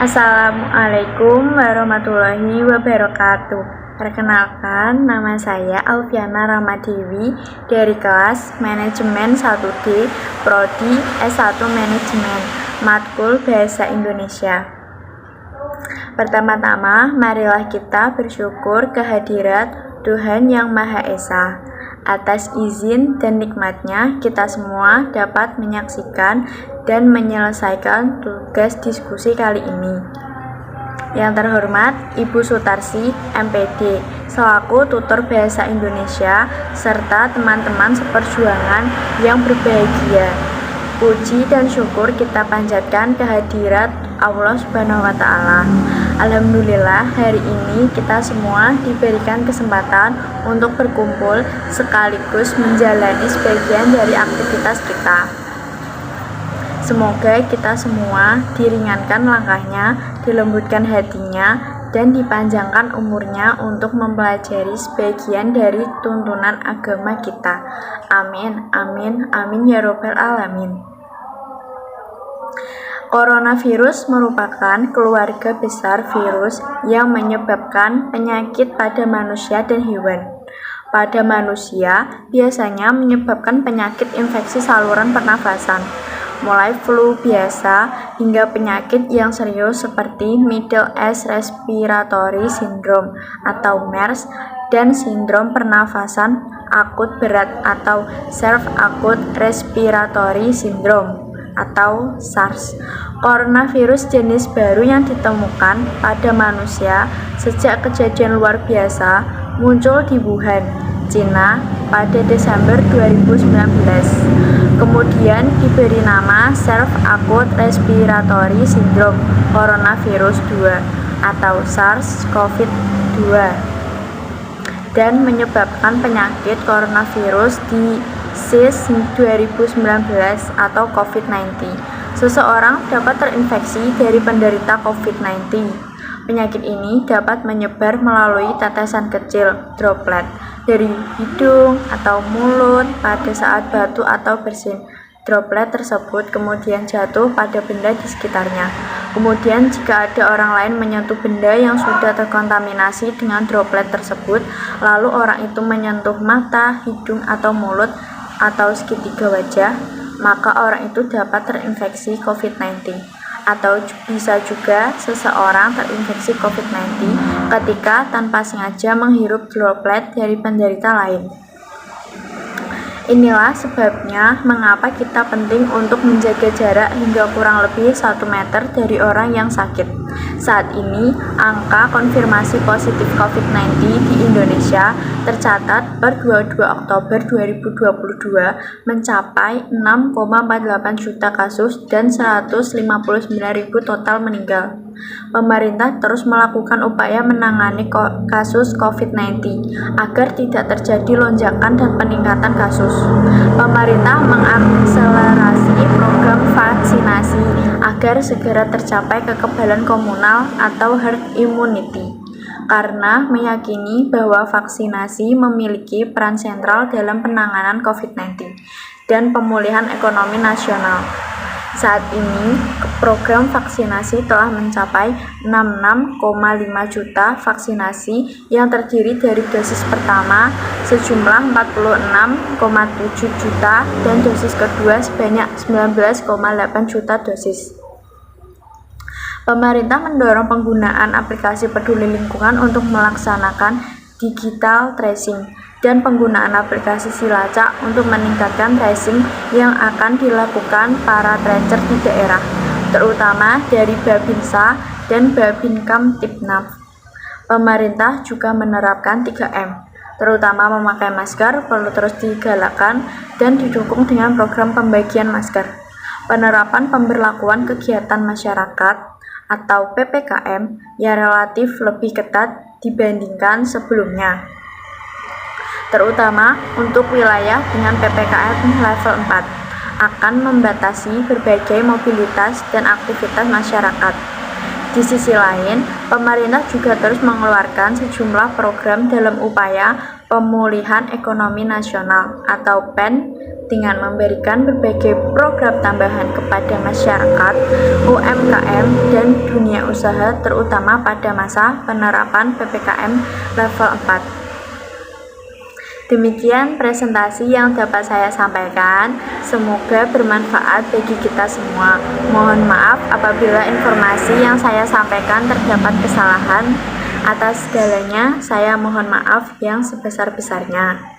Assalamualaikum warahmatullahi wabarakatuh. Perkenalkan, nama saya Alfiana Ramadewi dari kelas Manajemen 1D Prodi S1 Manajemen, Matkul Bahasa Indonesia. Pertama-tama, marilah kita bersyukur kehadirat Tuhan Yang Maha Esa. Atas izin dan nikmatnya, kita semua dapat menyaksikan dan menyelesaikan tugas diskusi kali ini. Yang terhormat, Ibu Sutarsi, MPD, selaku tutor Bahasa Indonesia, serta teman-teman seperjuangan yang berbahagia. Puji dan syukur kita panjatkan kehadirat Allah Subhanahu wa Ta'ala. Alhamdulillah, hari ini kita semua diberikan kesempatan untuk berkumpul sekaligus menjalani sebagian dari aktivitas kita. Semoga kita semua diringankan langkahnya, dilembutkan hatinya, dan dipanjangkan umurnya untuk mempelajari sebagian dari tuntunan agama kita. Amin, amin, amin ya robbal alamin. Coronavirus merupakan keluarga besar virus yang menyebabkan penyakit pada manusia dan hewan. Pada manusia, biasanya menyebabkan penyakit infeksi saluran pernafasan, mulai flu biasa hingga penyakit yang serius seperti Middle East Respiratory Syndrome atau MERS dan sindrom pernafasan akut berat atau Severe Acute Respiratory Syndrome atau SARS. Coronavirus jenis baru yang ditemukan pada manusia sejak kejadian luar biasa muncul di Wuhan, Cina pada Desember 2019. Kemudian diberi nama Severe Acute Respiratory Syndrome Coronavirus 2 atau SARS-CoV-2 dan menyebabkan penyakit coronavirus disease 2019 atau COVID-19. Seseorang dapat terinfeksi dari penderita COVID-19. Penyakit ini dapat menyebar melalui tetesan kecil, droplet, dari hidung atau mulut pada saat batuk atau bersin. Droplet tersebut kemudian jatuh pada benda di sekitarnya. Kemudian jika ada orang lain menyentuh benda yang sudah terkontaminasi dengan droplet tersebut, lalu orang itu menyentuh mata, hidung atau mulut atau segitiga wajah, maka orang itu dapat terinfeksi COVID-19. Atau bisa juga seseorang terinfeksi COVID-19 ketika tanpa sengaja menghirup droplet dari penderita lain. Inilah sebabnya mengapa kita penting untuk menjaga jarak hingga kurang lebih 1 meter dari orang yang sakit. Saat ini, angka konfirmasi positif COVID-19 di Indonesia tercatat per 22 Oktober 2022 mencapai 6,48 juta kasus dan 159.000 total meninggal. Pemerintah terus melakukan upaya menangani kasus COVID-19 agar tidak terjadi lonjakan dan peningkatan kasus. Pemerintah mengakselerasi program vaksinasi agar segera tercapai kekebalan komunal atau herd immunity, karena meyakini bahwa vaksinasi memiliki peran sentral dalam penanganan COVID-19 dan pemulihan ekonomi nasional. Saat ini, program vaksinasi telah mencapai 66,5 juta vaksinasi yang terdiri dari dosis pertama sejumlah 46,7 juta dan dosis kedua sebanyak 19,8 juta dosis. Pemerintah mendorong penggunaan aplikasi peduli lingkungan untuk melaksanakan digital tracing dan penggunaan aplikasi Silacak untuk meningkatkan tracing yang akan dilakukan para tracer di daerah, terutama dari Babinsa dan Babinkamtib Tipnap. Pemerintah juga menerapkan 3M, terutama memakai masker perlu terus digalakkan dan didukung dengan program pembagian masker. Penerapan pemberlakuan kegiatan masyarakat atau PPKM yang relatif lebih ketat dibandingkan sebelumnya, terutama untuk wilayah dengan PPKM level 4, akan membatasi berbagai mobilitas dan aktivitas masyarakat. Di sisi lain, pemerintah juga terus mengeluarkan sejumlah program dalam upaya pemulihan ekonomi nasional atau PEN dengan memberikan berbagai program tambahan kepada masyarakat, UMKM, dan dunia usaha terutama pada masa penerapan PPKM level 4. Demikian presentasi yang dapat saya sampaikan. Semoga bermanfaat bagi kita semua. Mohon maaf apabila informasi yang saya sampaikan terdapat kesalahan. Atas segalanya, saya mohon maaf yang sebesar-besarnya.